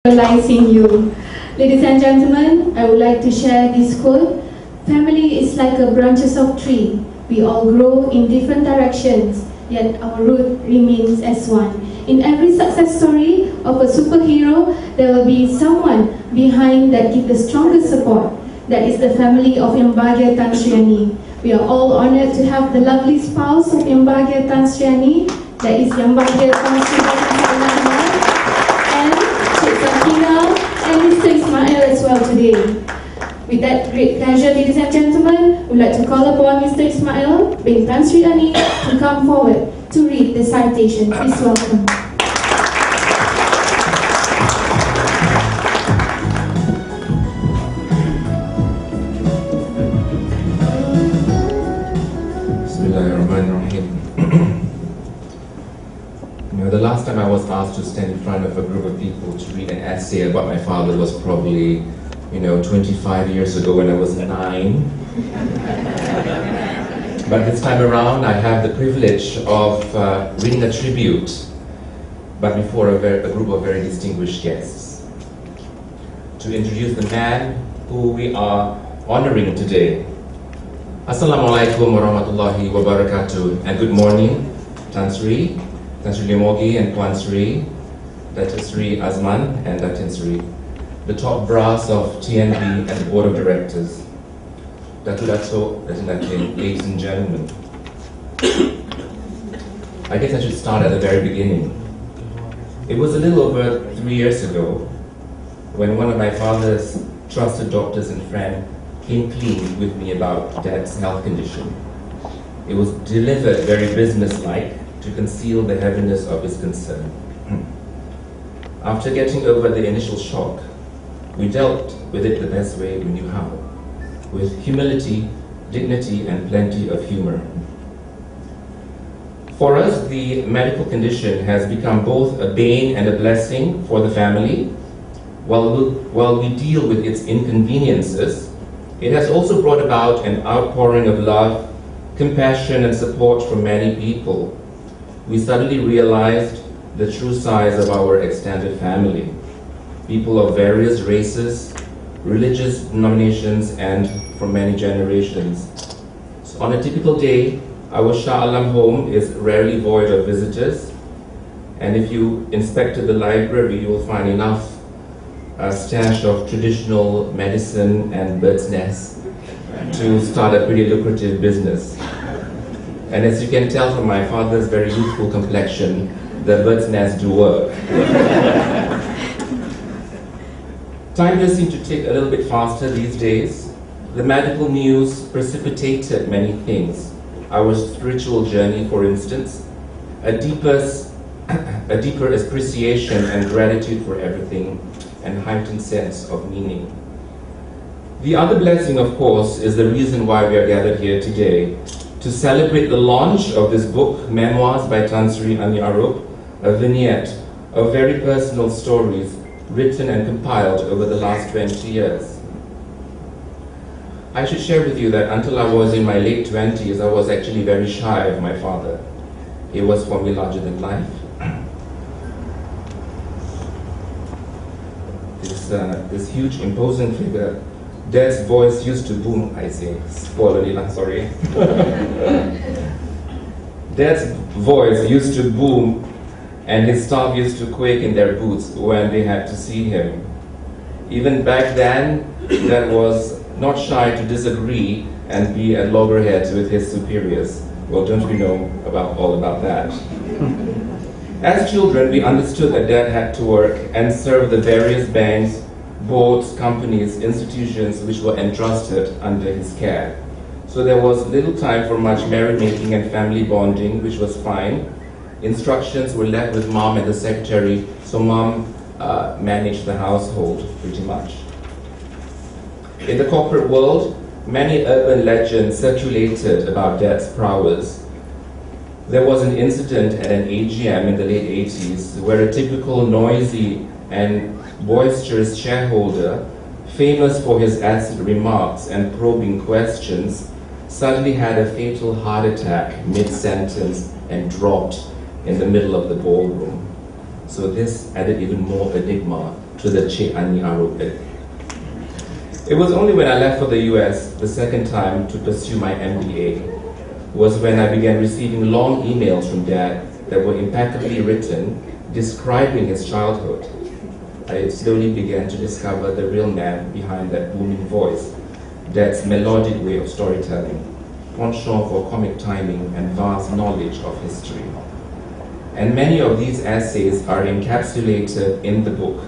Realizing you. Ladies and gentlemen, I would like to share this quote. Family is like a branches of tree. We all grow in different directions, yet our root remains as one. In every success story of a superhero, there will be someone behind that gives the strongest support. That is the family of Yang Bahagia Tan Sriani. We are all honored to have the lovely spouse of Yang Bahagia Tan Sriani, that is Yang Bahagia Tan Sriani, and Mr. Ismail as well today. With that great pleasure, ladies and gentlemen, we'd like to call upon Mr. Ismail bin Tan Sriani to come forward to read the citation. Please welcome. Bismillahirrahmanirrahim. The last time I was asked to stand in front of a group of people to read an essay about my father was probably, 25 years ago when I was 9. But this time around, I have the privilege of reading a tribute, but before a group of very distinguished guests. To introduce the man who we are honoring today. Assalamualaikum warahmatullahi wabarakatuh, and good morning, Tan Sri Lemogi and Puan Sri, Datuk Sri Azman and Datin Sri, the top brass of TNB and the Board of Directors, Datuk, Datin, ladies and gentlemen. I guess I should start at the very beginning. It was a little over 3 years ago when one of my father's trusted doctors and friend came clean with me about Dad's health condition. It was delivered very businesslike to conceal the heaviness of his concern. After getting over the initial shock, we dealt with it the best way we knew how, with humility, dignity, and plenty of humor. For us, the medical condition has become both a bane and a blessing for the family. While we deal with its inconveniences, it has also brought about an outpouring of love, compassion, and support from many people. We suddenly realized the true size of our extended family. People of various races, religious denominations, and from many generations. So on a typical day, our Shah Alam home is rarely void of visitors. And if you inspected the library, you will find enough stash of traditional medicine and bird's nests to start a pretty lucrative business. And as you can tell from my father's very youthful complexion, the bird's nest do work. Time does seem to tick a little bit faster these days. The medical news precipitated many things. Our spiritual journey, for instance, a deeper appreciation and gratitude for everything, and heightened sense of meaning. The other blessing, of course, is the reason why we are gathered here today, to celebrate the launch of this book, Memoirs by Tan Sri Arope, a vignette of very personal stories written and compiled over the last 20 years. I should share with you that until I was in my late 20s, I was actually very shy of my father. He was for me larger than life. This huge, imposing figure. Dad's voice used to boom, I say, spoiler, sorry. Dad's voice used to boom and his staff used to quake in their boots when they had to see him. Even back then, Dad was not shy to disagree and be at loggerheads with his superiors. Well, don't we know all about that? As children, we understood that Dad had to work and serve the various banks, boards, companies, institutions which were entrusted under his care. So there was little time for much merrymaking and family bonding, which was fine. Instructions were left with Mom and the secretary, so Mom managed the household pretty much. In the corporate world, many urban legends circulated about Dad's prowess. There was an incident at an AGM in the late 80s where a typical noisy and boisterous shareholder, famous for his acid remarks and probing questions, suddenly had a fatal heart attack mid-sentence and dropped in the middle of the ballroom. So this added even more enigma to the Che Ani Arope. It was only when I left for the US the second time to pursue my MBA was when I began receiving long emails from Dad that were impeccably written, describing his childhood. I slowly began to discover the real man behind that booming voice, Dad's melodic way of storytelling, penchant for comic timing, and vast knowledge of history. And many of these essays are encapsulated in the book.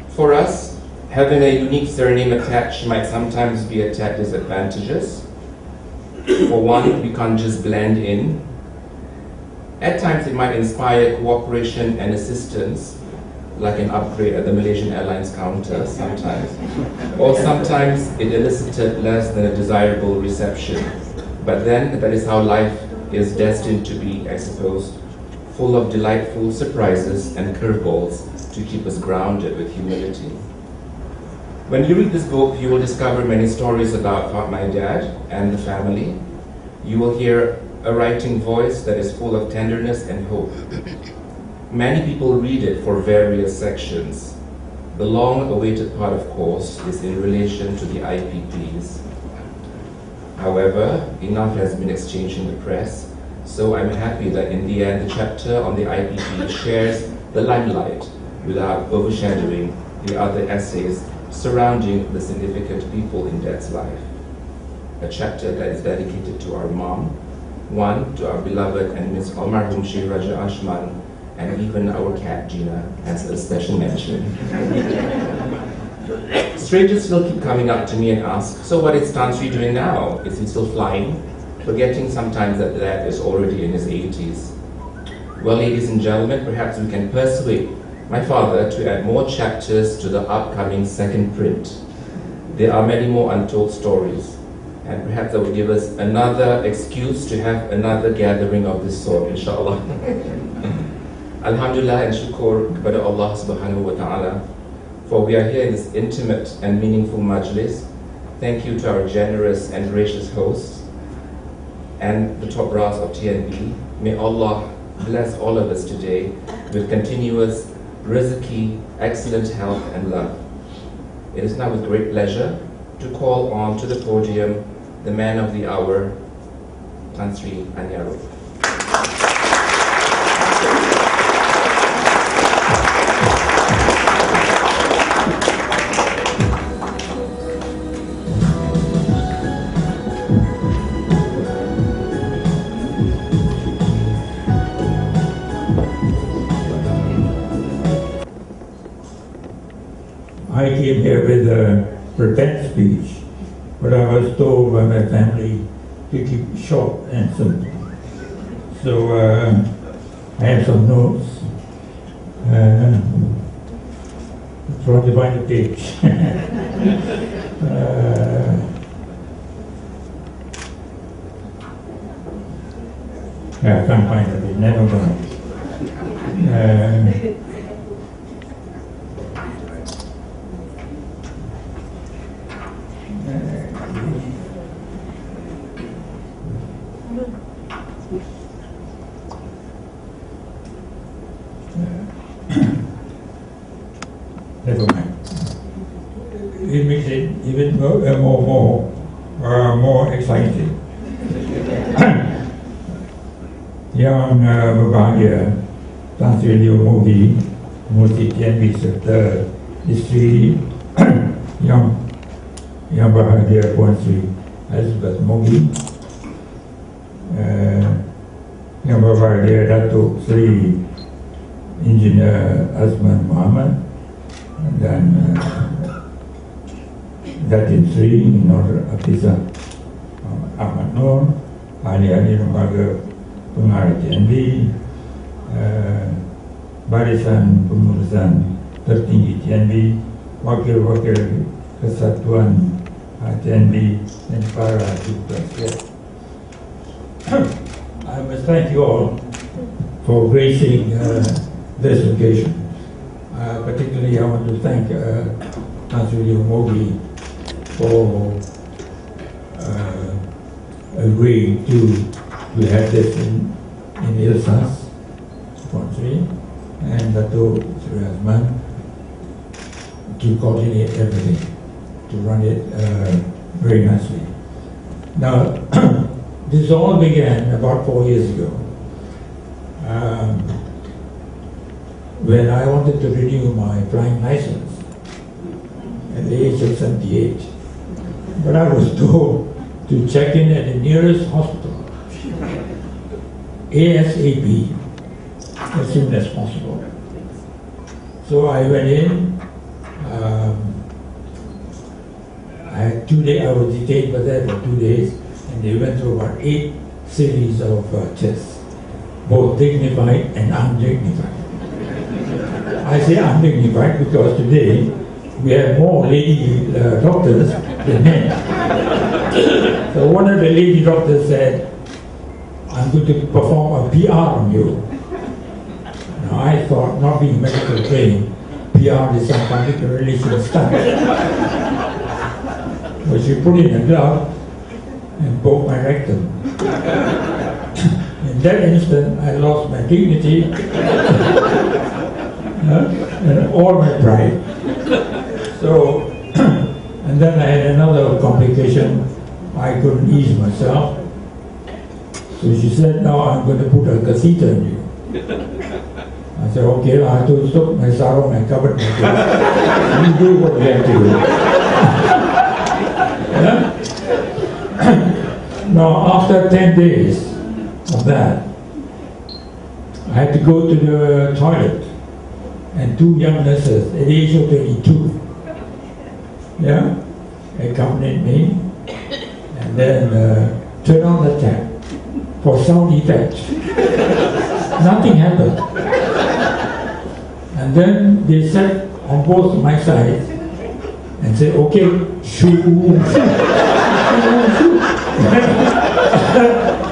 For us, having a unique surname attached might sometimes be a tad disadvantageous. For one, we can't just blend in. At times it might inspire cooperation and assistance, like an upgrade at the Malaysian Airlines counter sometimes. Or sometimes it elicited less than a desirable reception. But then that is how life is destined to be, I suppose, full of delightful surprises and curveballs to keep us grounded with humility. When you read this book, you will discover many stories about my dad and the family. You will hear a writing voice that is full of tenderness and hope. Many people read it for various sections. The long-awaited part, of course, is in relation to the IPPs. However, enough has been exchanged in the press, so I'm happy that in the end the chapter on the IPP shares the limelight without overshadowing the other essays surrounding the significant people in Dad's life. A chapter that is dedicated to our mom, one to our beloved and Miss Almarhum Sheikh Raja Ashman, and even our cat Gina has a special mention. Strangers still keep coming up to me and ask, so what is Tan Sri doing now? Is he still flying? Forgetting sometimes that Dad is already in his 80s. Well, ladies and gentlemen, perhaps we can persuade my father to add more chapters to the upcoming second print. There are many more untold stories, and perhaps that will give us another excuse to have another gathering of this sort, inshallah. Alhamdulillah and shukr kepada Allah subhanahu wa ta'ala, for we are here in this intimate and meaningful majlis. Thank you to our generous and gracious hosts and the top brass of TNB. May Allah bless all of us today with continuous rizqi, excellent health and love. It is now with great pleasure to call on to the podium the man of the hour, Tan Sri Arope. I came here with a prepared speech, but I was told by my family to keep it short and simple. So I have some notes. Try to find a page. I can't find a page, never mind. Never mind. It makes it even more exciting. Yang berbahagia Tan Sri Muhyi, Muhyi TNB serta isteri yang berbahagia Puan Sri Elizabeth Muhyi, yang berbahagia Datuk Sri Engineer Azman Muhammad dan Datin Sri Nur Afizah Ahmad Nur, ahli-ahli lembaga pengarah TNB, barisan pengurusan tertinggi TNB, wakil-wakil kesatuan TNB dan para tugas. I must thank you all for gracing this occasion. Particularly, I want to thank Tan Sri Muhyi for agreeing to have this in Ilsas, and Dato' Sri Azman to coordinate everything, to run it very nicely. Now, this all began about 4 years ago, when I wanted to renew my flying license at the age of 78. But I was told to check in at the nearest hospital, ASAP, as soon as possible. So I went in. I had 2 days. I was detained for that for 2 days, and they went through about 8 series of tests, both dignified and undignified. I say undignified because today we have more lady doctors than men. So one of the lady doctors said, "I'm going to perform a PR on you." Now I thought, not being medical trained, PR is some public relations stuff. But she put in a glove and poked my rectum. In that instant, I lost my dignity and all my pride. So, and then I had another complication. I couldn't ease myself. So she said, "Now I'm going to put a catheter in you." I said, "Okay, I took my sarong and covered my face. You do what you have to do." Now, after 10 days of that, I had to go to the toilet, and 2 young nurses at the age of 22, accompanied me, and then turned on the tap for sound effect. Nothing happened. And then they sat on both my sides and said, "Okay, shoo."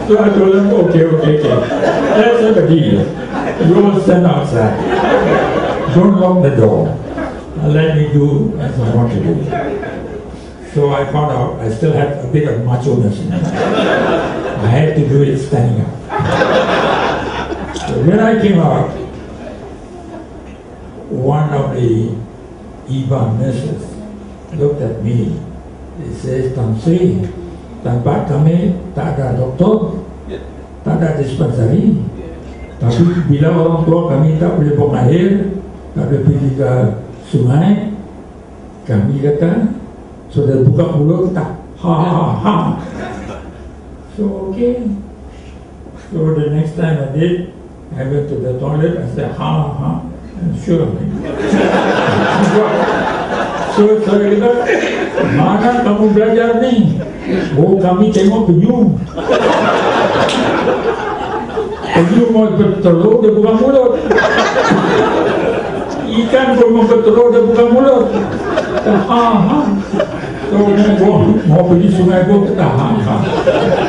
So I told them, okay, let's have a deal. You all stand outside. Don't lock the door. Let me do as I want to do. So I found out I still had a bit of macho-ness in me. I had to do it standing up. So when I came out, one of the EBAM nurses looked at me. He says, "Tan Sri, tempat kami tak ada doktor, tak ada dispensari. Tapi bila orang tua kami tak boleh buang air, tak boleh pergi ke sungai, kami kata, sudah buka mulut tak, ha ha ha." So okay. So the next time I did, I went to the toilet and said, "Ha ha." And sure. So saya kata, "Mana kamu belajar ni?" "Oh, kami tengok penyu." "Penyu mau bertelur, dia buka mulut." "Ikan pun mau bertelur, dia buka mulut." "Ha ha." So mau pergi sungai pun kata ha ha.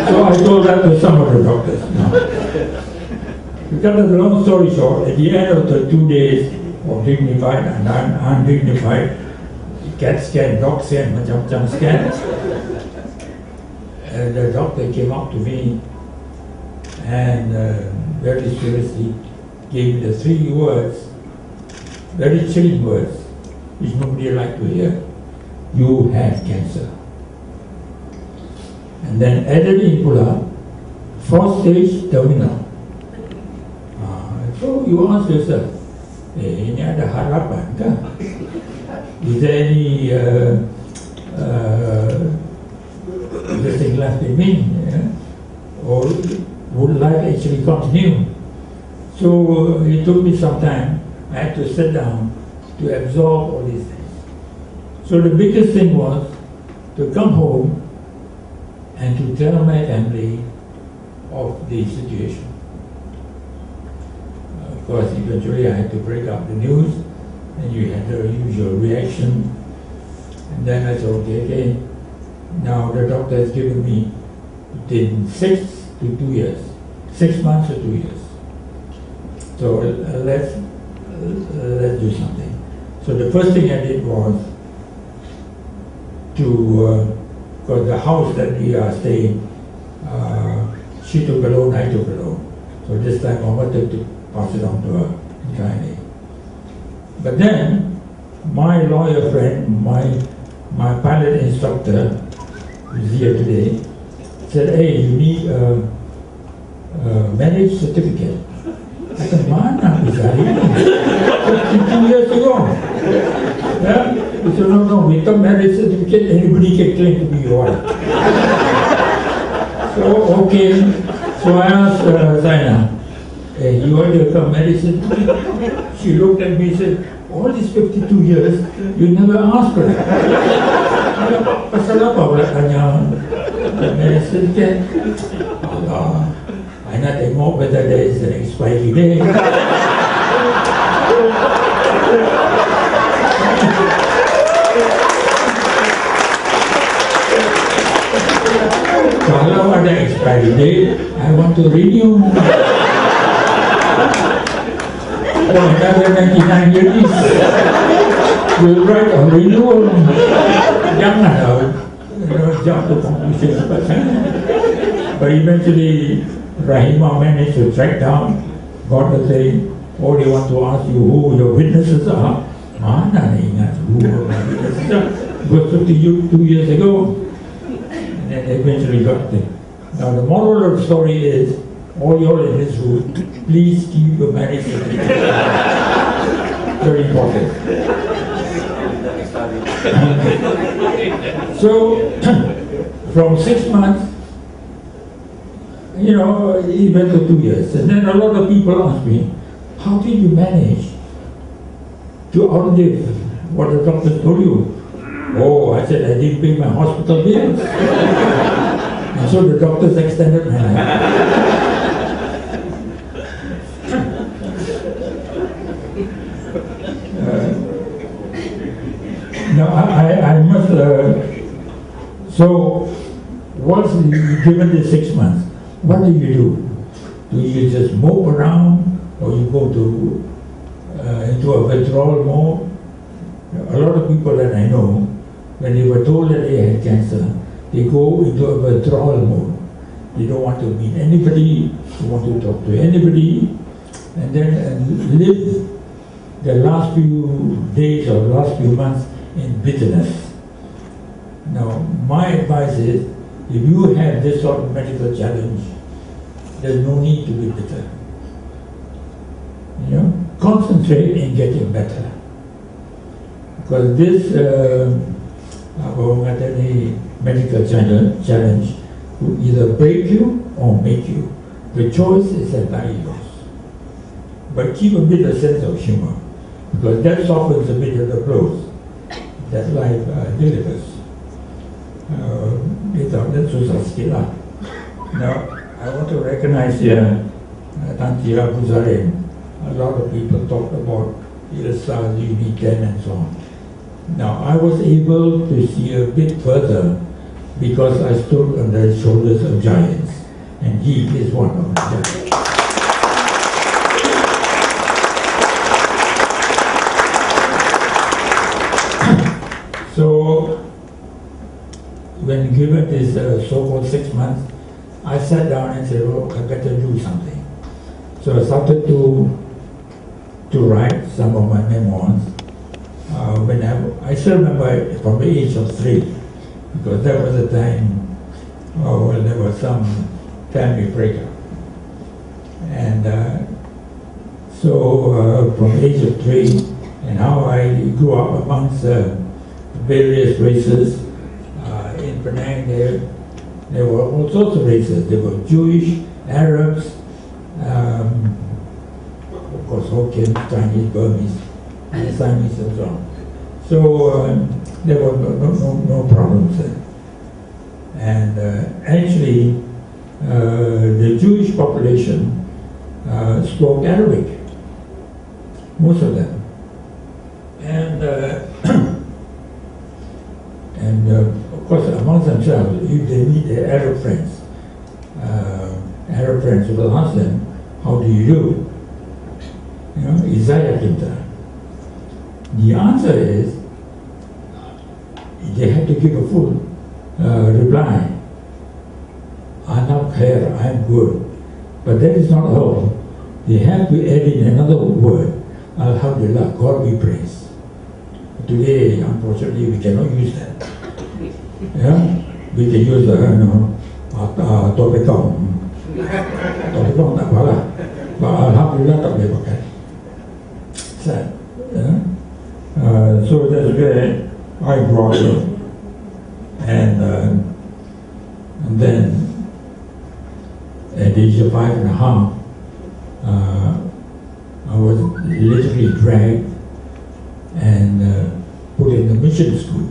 So I told that to some of the doctors. To cut the long story short, at the end of the 2 days of dignified and undignified CAT scan, dog scan, macam-macam scan, the doctor came up to me and very seriously gave me the 3 words, very chilling words, which nobody liked to hear. "You have cancer." And then added in pula, 4th stage terminal. So you ask yourself, ini ada harapan kah? Is there any this thing left in me? Or would life actually continue? So it took me some time. I had to sit down to absorb all these things. So the biggest thing was to come home and to tell my family of the situation. Of course, eventually I had to break up the news, and you had the usual reaction. And then I said, okay, now the doctor has given me within 6 to 2 years, 6 months or 2 years. So let's do something. So the first thing I did was to, because the house that we are staying, she took a loan, I took a loan. So this time I wanted to pass it on to her entirely. But then, my lawyer friend, my pilot instructor, who's here today, said, hey, you need a marriage certificate. I said, mana Bizari? 52 years ago. Yeah? He said, no, without marriage certificate, anybody can claim to be your wife. So, okay. So I asked Zaina, hey, you already have a marriage certificate? She looked at me and said, all these 52 years, you never asked for it. Pasal apa pula tanya marriage certificate? Allah, I nak tengok whether there is an expiry date. Kalau ada expiry date, I want to renew. For another 99 years, we'll write a renewal. Jangan jump to conclusions. But eventually, Rahima managed to track down, got to say, oh, they want to ask you who your witnesses are. Mana ni ingat who my witnesses are? It was 52 years ago. And then they eventually got there. Now the moral of the story is, all y'all in this room, please keep your marriage certificate. Very important. So, from 6 months, it went to 2 years. And then a lot of people ask me, how did you manage to outlive what the doctor told you? Oh, I said, I didn't pay my hospital bills. And so the doctors extended my life. Now, I must, so once you're given the 6 months, what do? Do you just mope around, or you go to into a withdrawal mode? A lot of people that I know, when they were told that they had cancer, they go into a withdrawal mode. They don't want to meet anybody, they want to talk to anybody, and then live the last few days or last few months in bitterness. Now, my advice is, if you have this sort of medical challenge, there's no need to be bitter. Concentrate in getting better. Because this medical challenge will either break you or make you. The choice is entirely yours. But keep a bit of sense of humor, because that softens a bit of the blows that life delivers. That's susah sikit lah. Now, I want to recognize here Tan Tira Buzarin. A lot of people talk about Ilsa, Unit 10 and so on. Now, I was able to see a bit further because I stood on the shoulders of giants, and he is one of the giants. So, when given this so-called 6 months, I sat down and said, oh, I better do something. So I started to write some of my memoirs. When I still remember from the age of 3, because that was a time when there was some family breakup. And so from the age of 3, and how I grew up amongst various races. In Penang, there were all sorts of races. There were Jewish, Arabs, of course, Hokkien, Chinese, Burmese, and Siamese and so on. So there were no problems there. And actually, the Jewish population spoke Arabic, most of them. And of course, amongst themselves, if they meet their Arab friends will ask them, how do you do? Isaiah Kinta. The answer is, they have to give a full reply. Ana khair, I am good. But that is not all. They have to add in another word, Alhamdulillah, God be praised. today, unfortunately, we cannot use that. Yeah? We can use topicon. Topicon tak apa lah. But alhamdulillah tak boleh pakai. Sad. Yeah? So that's where I brought it. And then at the age of 5.5, I was literally dragged and put in the mission school,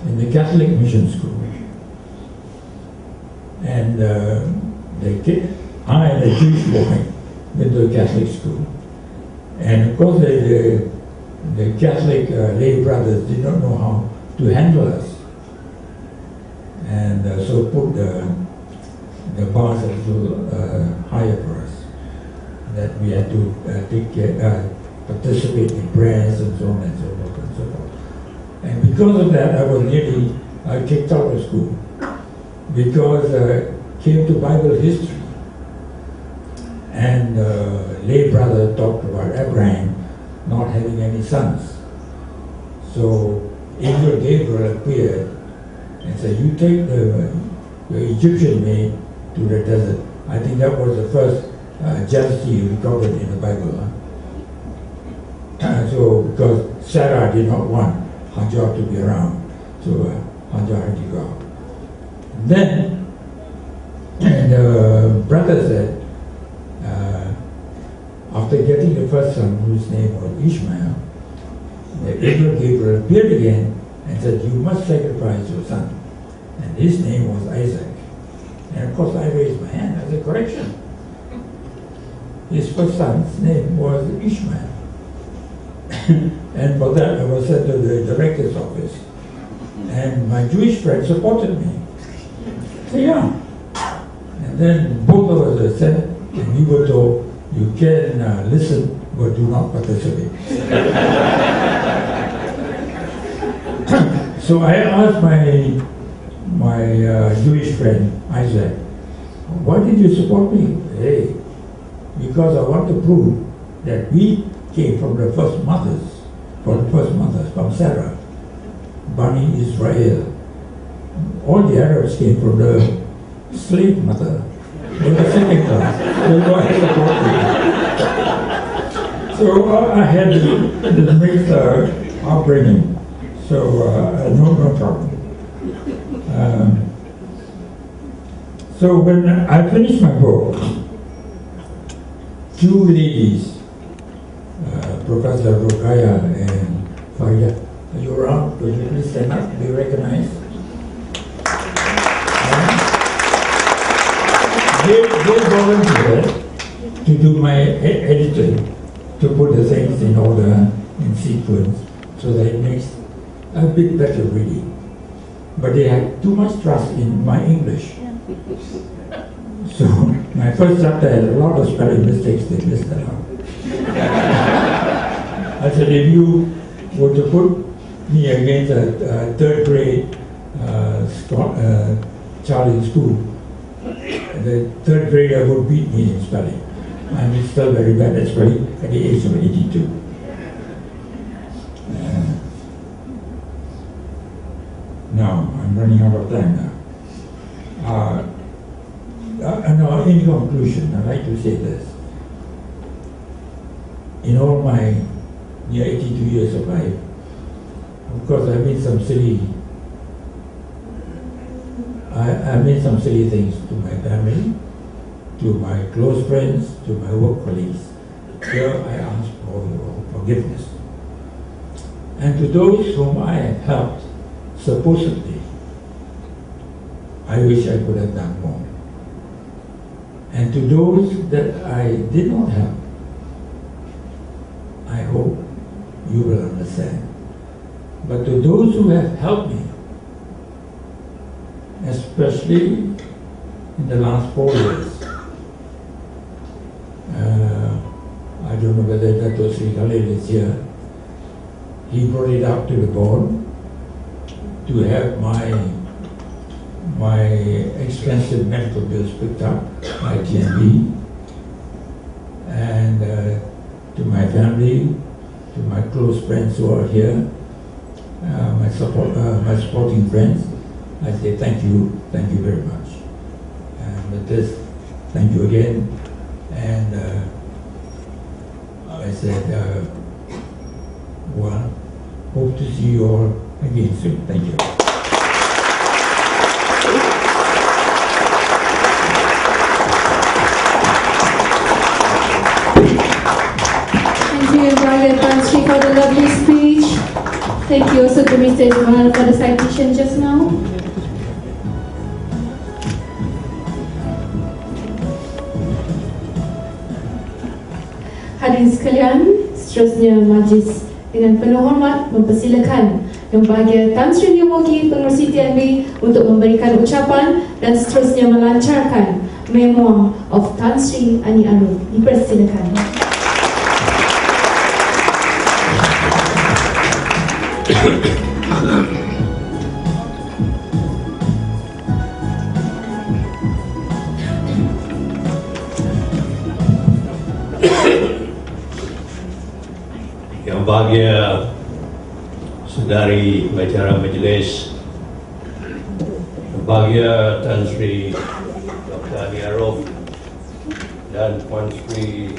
in the Catholic mission school. And I, a Jewish boy, went to a Catholic school. And of course the Catholic lay brothers did not know how to handle us. And so put the bars a little higher for us. That we had to participate in prayers and so on and so forth and so forth. And because of that, I was nearly kicked out of school. Because came to Bible history. And lay brother talked about Abraham not having any sons. So Angel Gabriel appeared and said, you take the Egyptian maid to the desert. I think that was the first jealousy recorded in the Bible. So because Sarah did not want Hajar to be around, so Hajar had to go out. Then the brother said, after getting the first son, whose name was Ishmael, the angel Gabriel appeared again and said, you must sacrifice your son. And his name was Isaac. And of course I raised my hand as a correction. His first son's name was Ishmael. And for that I was sent to the director's office. And my Jewish friend supported me. So yeah. And then both of us were sent, and we were told, you can listen, but do not participate. So I asked my Jewish friend, Isaac, why did you support me? Hey, because I want to prove that we came from the first mothers, from Sarah, Bani Israel. All the Arabs came from the slave mother. They were second class. So I support me. So I had this mixed upbringing. So no problem. So when I finished my book, two ladies, Professor Rokaya and Faria, are you around? Could you please stand up? Do you recognize? They volunteered to do my editing, to put the things in order, in sequence, so that it makes a bit better reading. But they had too much trust in my English. So my first chapter had a lot of spelling mistakes. They missed that out. I said, if you were to put me against a third grade child in school, the third grader would beat me in spelling. I'm still very bad at spelling at the age of 82. Now, I'm running out of time now. No, in conclusion, I'd like to say this. In all my near 82 years of life, of course I made some silly things to my family, to my close friends, to my work colleagues. Here I ask for your forgiveness. And to those whom I have helped, supposedly, I wish I could have done more. And to those that I did not help, I hope you will understand. But to those who have helped me, especially in the last 4 years, I don't know whether Dato Sri Khalil is here. He brought it up to the board to have my expensive medical bills picked up by TNB, and to my family, to my close friends who are here, my supporting friends, I say thank you very much. And with this, thank you again. And I said, well, hope to see you all again soon. Thank you. Thank you, Brother Pansri, for the lovely speech. Thank you also to Mr. Ismail for the citation just now. Hadirin sekalian, seterusnya majlis dengan penuh hormat mempersilakan Yang Bahagia Tan Sri Yomogi Pengerusi TNB untuk memberikan ucapan dan seterusnya melancarkan Memoir of Tan Sri Ani Arope. Dipersilakan. Yang bahagia Saudari Pengacara Majlis, Yang bahagia Tan Sri Dr. Ani Arope dan Puan Sri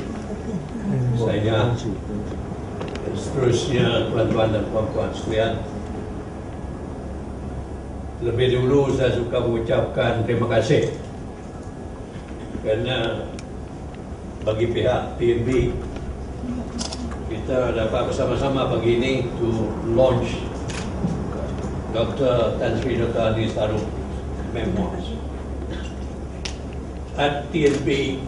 Saina, dan seterusnya tuan-tuan dan puan-puan sekalian. Lebih dulu saya suka mengucapkan terima kasih kerana bagi pihak TNB kita dapat bersama-sama pagi ini to launch Dr. Tan Sri Dr. Ani Arope Memoirs. At TNB,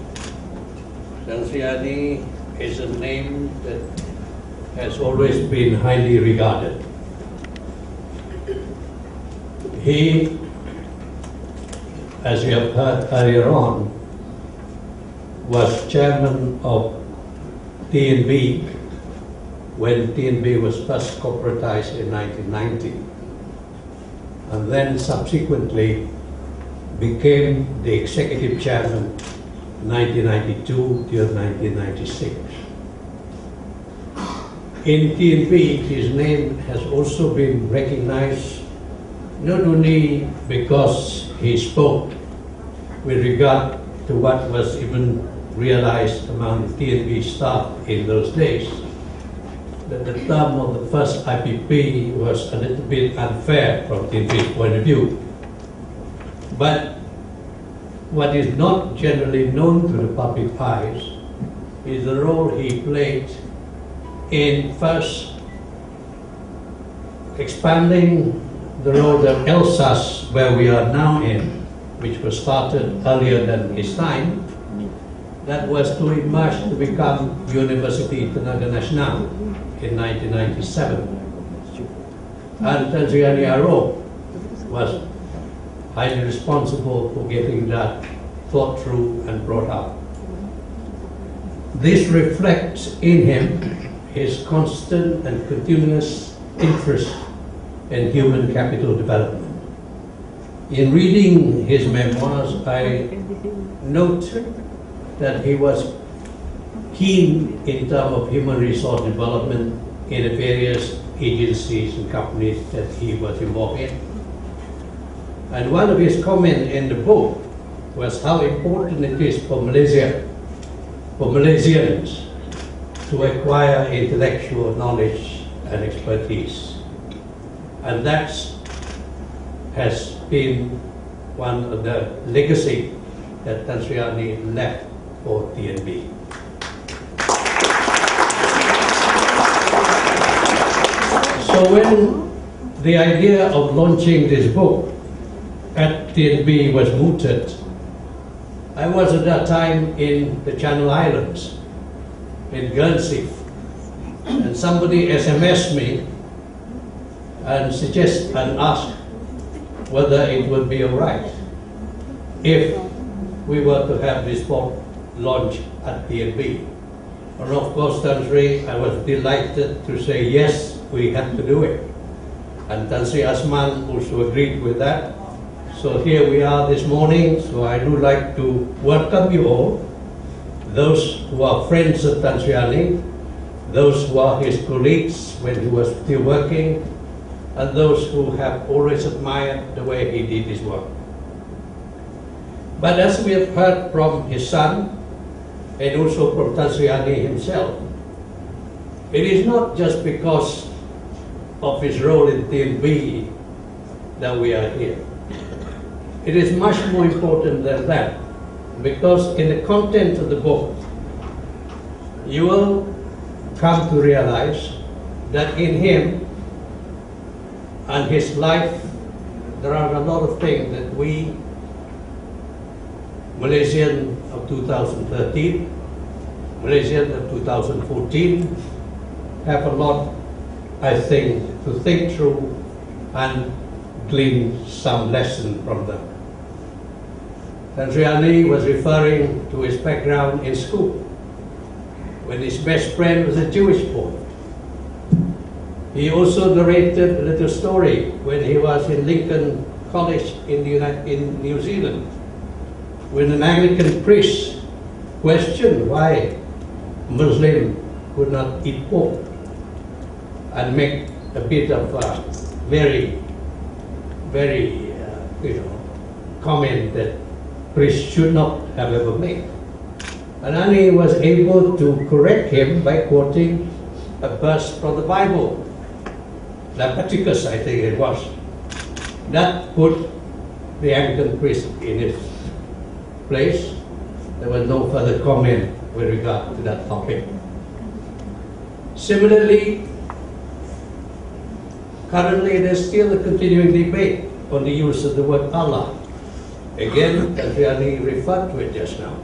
Tan Sri Ani is a name that has always been highly regarded. He, as we have heard earlier on, was chairman of TNB when TNB was first corporatized in 1990, and then subsequently became the executive chairman 1992 till 1996. In TNB, his name has also been recognized not only because he spoke with regard to what was even realized among the TNB staff in those days, that the term of the first IPP was a little bit unfair from TNB's point of view. But what is not generally known to the public eyes is the role he played in first expanding the road of Alsace, where we are now in, which was started earlier than his time. That was to emerge to become University Tenaga Nasional in 1997. And Tan Sri Ani Arope was highly responsible for getting that thought through and brought up. This reflects in him his constant and continuous interest in human capital development. In reading his memoirs, I note that he was keen in terms of human resource development in the various agencies and companies that he was involved in. And one of his comments in the book was how important it is for Malaysia, for Malaysians, to acquire intellectual knowledge and expertise. And that has been one of the legacy that Tan Sri Ani left for TNB. So when the idea of launching this book at TNB was mooted, I was at that time in the Channel Islands, in Guernsey, and somebody SMS'd me and asked whether it would be all right if we were to have this book launched at TNB. And of course, Tan Sri, I was delighted to say yes, we had to do it. And Tan Sri Asman also agreed with that. So here we are this morning. So I do like to welcome you all, those who are friends of Tan Sri Ani, those who are his colleagues when he was still working, and those who have always admired the way he did his work. But as we have heard from his son, and also from Tan Sri Ani himself, it is not just because of his role in TNB that we are here. It is much more important than that, because in the content of the book, you will come to realize that in him and his life, there are a lot of things that we, Malaysian of 2013, Malaysian of 2014, have a lot, I think, to think through and glean some lesson from them. Tan Sri Ani was referring to his background in school, when his best friend was a Jewish boy. He also narrated a little story when he was in Lincoln College in New Zealand, when an Anglican priest questioned why Muslims could not eat pork, and make a bit of a very comment that priests should not have ever made. And Ani was able to correct him by quoting a verse from the Bible, Leviticus, I think it was. That put the Anglican priest in his place. There was no further comment with regard to that topic. Similarly, currently there's still a continuing debate on the use of the word Allah. Again, Tan Sri Ani referred to it just now.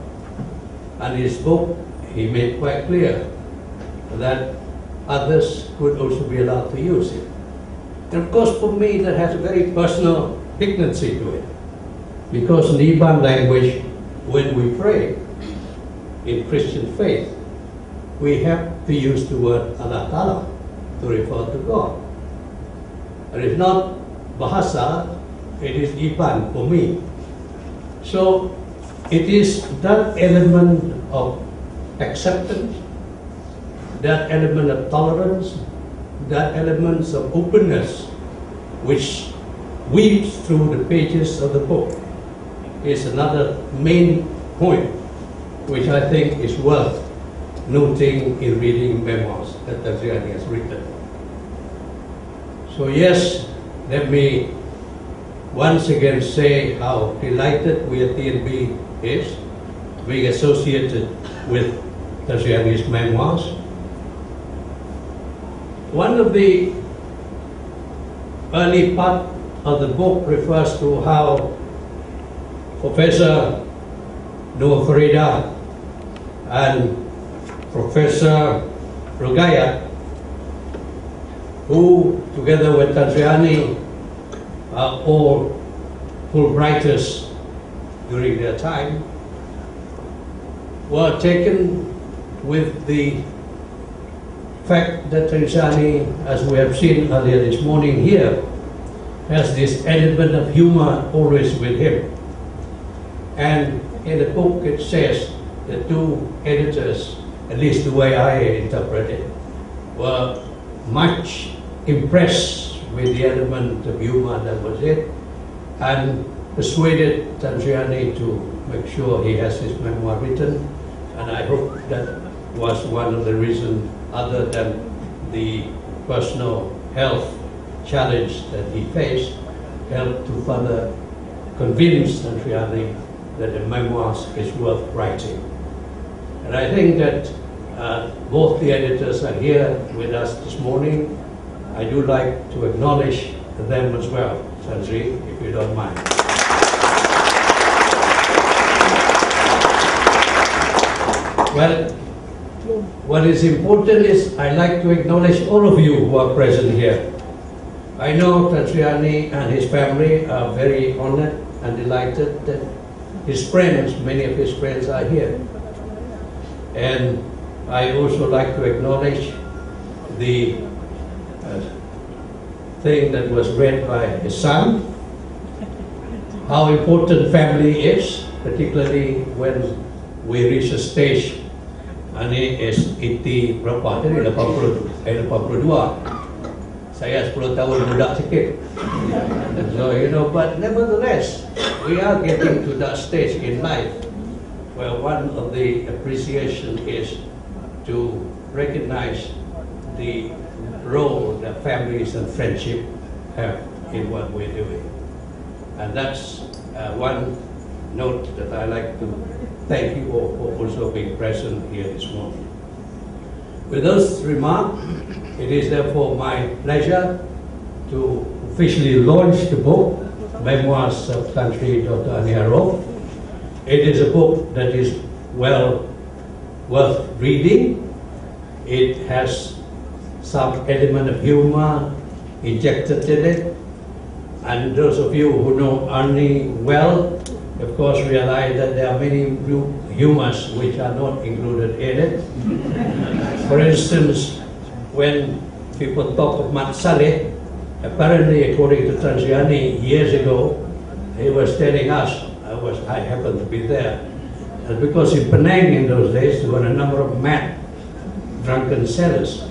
And in his book, he made quite clear that others could also be allowed to use it. And of course, for me, that has a very personal dignity to it. Because in the Iban language, when we pray in Christian faith, we have to use the word Allah Ta'ala to refer to God. And if not Bahasa, it is Iban for me. So it is that element of acceptance, that element of tolerance, that element of openness which weaves through the pages of the book is another main point which I think is worth noting in reading memoirs that Tan Sri Ani has written. So yes, let me once again say how delighted we at TNB is being associated with Tan Sri Ani's memoirs. One of the early part of the book refers to how Professor Noor Farida and Professor Rugayat, who together with Tan Sri Ani are all Fulbrighters during their time, were taken with the fact that Tan Sri Ani, as we have seen earlier this morning here, has this element of humor always with him. And in the book it says the two editors, at least the way I interpret it, were much impressed with the element of humor that was it, and persuaded Tan Sri Ani to make sure he has his memoir written. And I hope that was one of the reasons, other than the personal health challenge that he faced, helped to further convince Tan Sri Ani that the memoirs is worth writing. And I think that both the editors are here with us this morning. I do like to acknowledge them as well, Tan Sri, if you don't mind. Well, what is important is I like to acknowledge all of you who are present here. I know Tan Sri Ani and his family are very honored and delighted that his friends, many of his friends are here. And I also like to acknowledge the thing that was read by his son, how important family is, particularly when we reach a stage, ini is iti berapa? Jadi 82. saya 10 tahun muda sikit. So, you know, but nevertheless, we are getting to that stage in life where one of the appreciation is to recognize the role that families and friendship have in what we're doing. And that's one note that I like to thank you all for also being present here this morning. With those remarks, it is therefore my pleasure to officially launch the book, Memoirs of Country Dr. Arope. It is a book that is well worth reading. It has some element of humor injected in it. And those of you who know Arnie well, of course, realize that there are many humors which are not included in it. For instance, when people talk of Mat Saleh, apparently, according to Tansiani, years ago, he was telling us, I happened to be there, that because in Penang in those days, there were a number of mad, drunken sailors,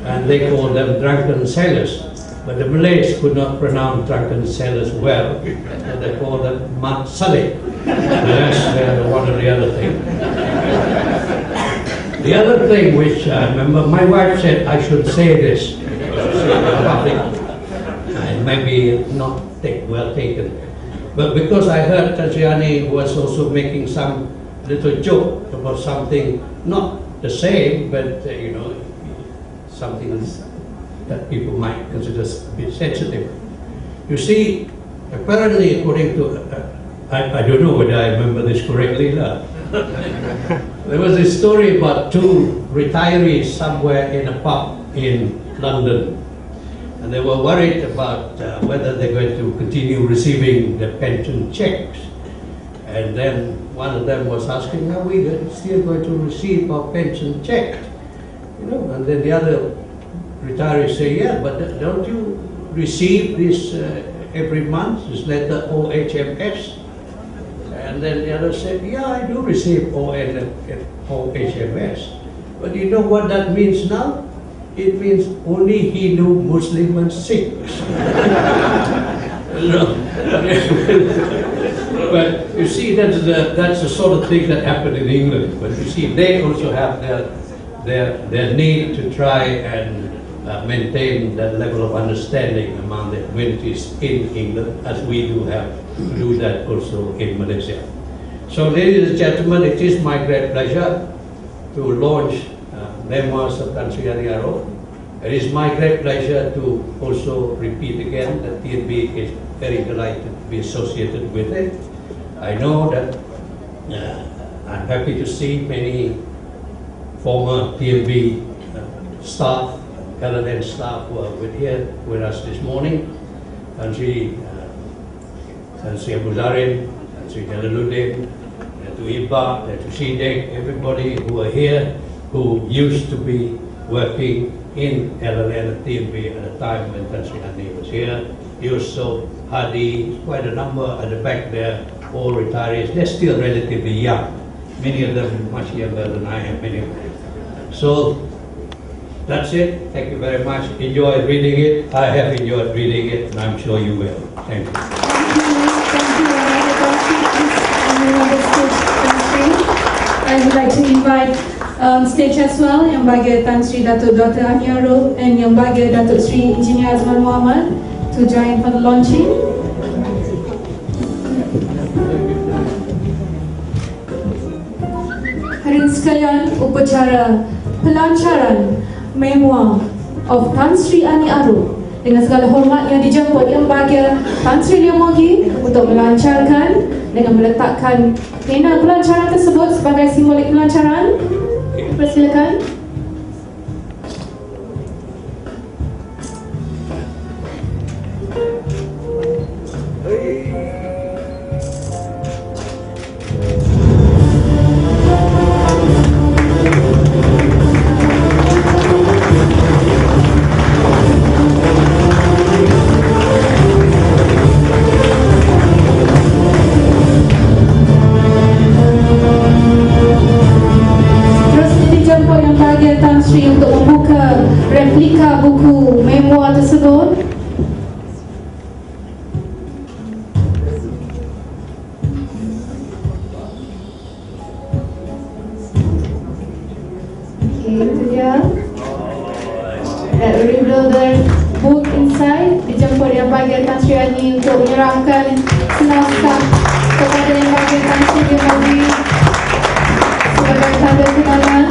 and they called them drunken sailors. But the Malays could not pronounce drunken sailors well, so they called them Mat Saleh. That's one or the other thing. The other thing which I remember, my wife said I should say this. It may be not well taken. But because I heard Tansiani was also making some little joke about something, not the same, but you know, something that people might consider a bit sensitive. You see, apparently, according to, I don't know whether I remember this correctly, there was a story about two retirees somewhere in a pub in London. And they were worried about whether they're going to continue receiving their pension checks. And then one of them was asking, are we still going to receive our pension check? You know, and then the other retirees say, yeah, but don't you receive this every month, this letter OHMS? And then the other said, yeah, I do receive OHMS. But you know what that means now? It means only Hindu, Muslim and Sikhs. But you see, that's the sort of thing that happened in England. But you see, they also have their need to try and maintain that level of understanding among the communities in England, as we do that also in Malaysia. So, ladies and gentlemen, it is my great pleasure to launch Memoirs of Country Arope. It is my great pleasure to also repeat again that TNB is very delighted to be associated with it. I know that I'm happy to see many former TNB staff, LNN staff who are here with us this morning. Tan Sri Abu Zarin, Tan Sri Jalaluddin, to Iba, to Sidek, everybody who are here, who used to be working in LLN at TNB at the time when Tan Sri Ani was here. Yusuf, Hadi, quite a number at the back there, all retirees. They're still relatively young. Many of them much younger than I am, many of them. So, that's it. Thank you very much. Enjoy reading it. I have enjoyed reading it, and I'm sure you will. Thank you. I would like to invite stage as well, Yang Bahagia Tan Sri Dato' Dr. Arope and Yang Bahagia Dato' Sri Engineer Azman Muhammad to join for the launching. Hadirin sekalian, upacara pelancaran Memoir of Tan Sri Arope dengan segala hormat yang dijemput Yang Bahagia Tan Sri Leomogi untuk melancarkan dengan meletakkan pena pelancaran tersebut sebagai simbolik pelancaran. Persilakan. Yang Itu dia. That rebuilder book inside dijemput yang bahagian Tan Sri Ani untuk menyerahkan naskah kepada yang bahagian Tan Sri Ani sebagai tanda kenangan.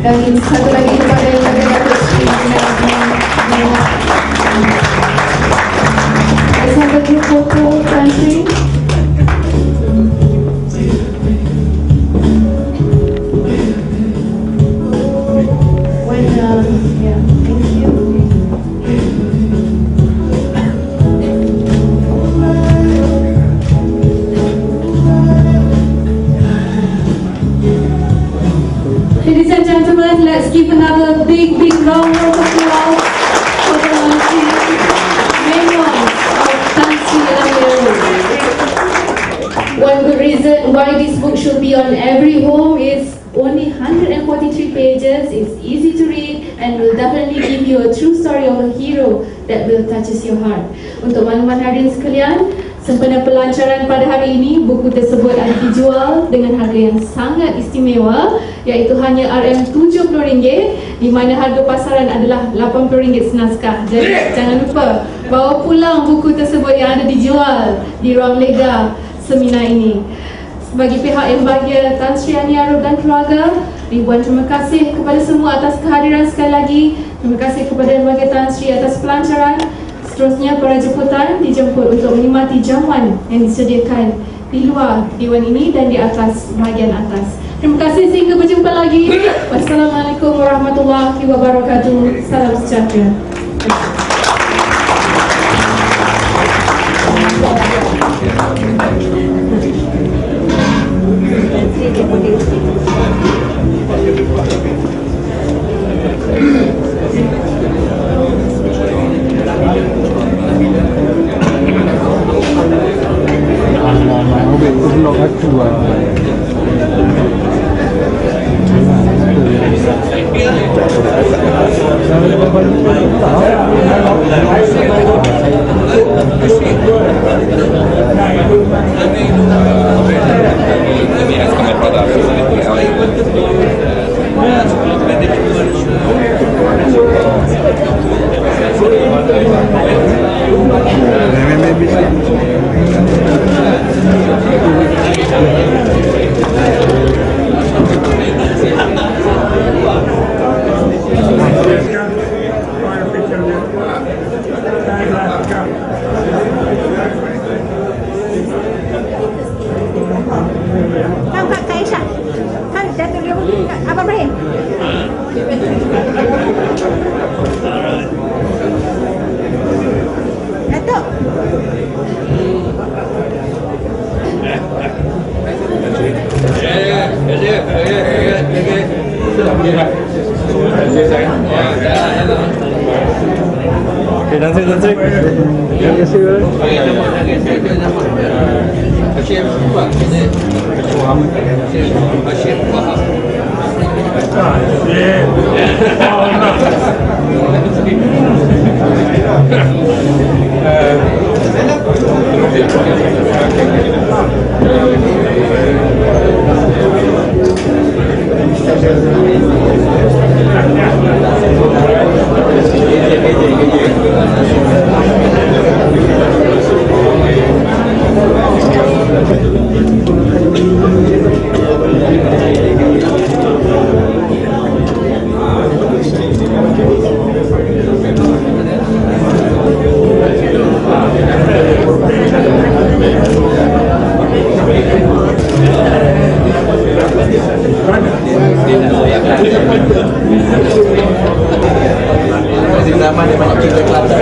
Dan ini satu lagi kepada yang bahagian Datuk Sri Let's have a group photo, Tan Sri. Yeah, thank you. Ladies and gentlemen, let's give another big round of applause for the launching Memoir of Tan Sri Arope. One good reason why this book should be on every home is only 143 pages, it's easy to read and will definitely give you a true story of a hero that will touches your heart. Untuk makluman hadirin sekalian, sempena pelancaran pada hari ini, buku tersebut ada dijual dengan harga yang sangat istimewa, iaitu hanya RM70, di mana harga pasaran adalah RM80 senaskah. Jadi jangan lupa bawa pulang buku tersebut yang ada dijual di ruang lega seminar ini. Bagi pihak yang bahagia Tan Sri Ani Arope dan keluarga, ribuan terima kasih kepada semua atas kehadiran sekali lagi. Terima kasih kepada yang bahagia Tan Sri atas pelancaran. Seterusnya para jemputan dijemput untuk menikmati jamuan yang disediakan di luar Dewan ini dan di atas bahagian atas. Terima kasih, sehingga berjumpa lagi. Wassalamualaikum warahmatullahi wabarakatuh. Salam sejahtera. Nama dia banyak cerita Kelantan.